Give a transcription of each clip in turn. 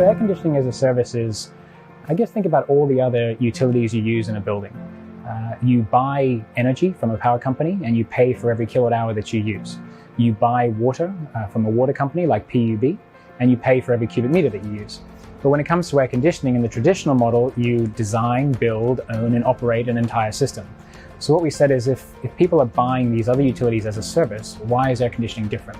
So air conditioning as a service is, I guess, think about all the other utilities you use in a building. You buy energy from a power company and you pay for every kilowatt hour that you use. You buy water from a water company like PUB and you pay for every cubic meter that you use. But when it comes to air conditioning in the traditional model, you design, build, own and operate an entire system. So what we said is if people are buying these other utilities as a service, why is air conditioning different?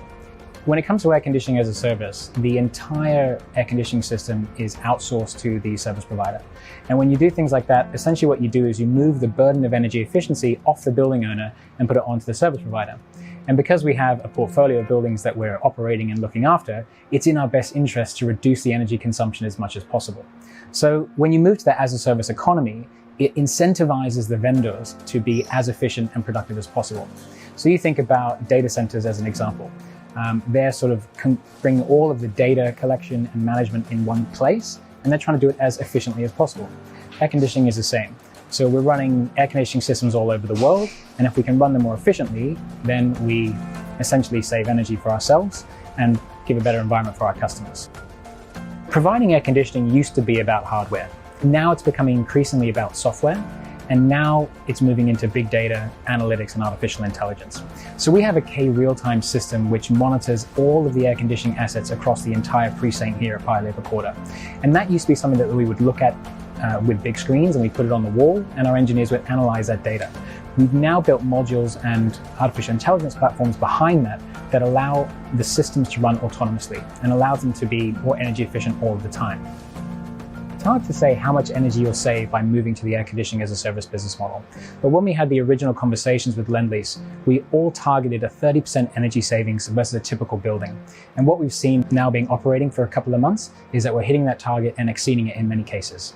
When it comes to air conditioning as a service, the entire air conditioning system is outsourced to the service provider. And when you do things like that, essentially what you do is you move the burden of energy efficiency off the building owner and put it onto the service provider. And because we have a portfolio of buildings that we're operating and looking after, it's in our best interest to reduce the energy consumption as much as possible. So when you move to the as-a-service economy, it incentivizes the vendors to be as efficient and productive as possible. So you think about data centers as an example. They're sort of bringing all of the data collection and management in one place, and they're trying to do it as efficiently as possible. Air conditioning is the same. So we're running air conditioning systems all over the world, and if we can run them more efficiently, then we essentially save energy for ourselves and give a better environment for our customers. Providing air conditioning used to be about hardware. Now it's becoming increasingly about software, and now it's moving into big data, analytics, and artificial intelligence. So we have a K real-time system which monitors all of the air conditioning assets across the entire precinct here at Paya Lebar Quarter. And that used to be something that we would look at with big screens, and we put it on the wall, and our engineers would analyze that data. We've now built modules and artificial intelligence platforms behind that allow the systems to run autonomously and allows them to be more energy efficient all of the time. It's hard to say how much energy you'll save by moving to the air conditioning as a service business model. But when we had the original conversations with Lendlease, we all targeted a 30% energy savings versus a typical building. And what we've seen now being operating for a couple of months is that we're hitting that target and exceeding it in many cases.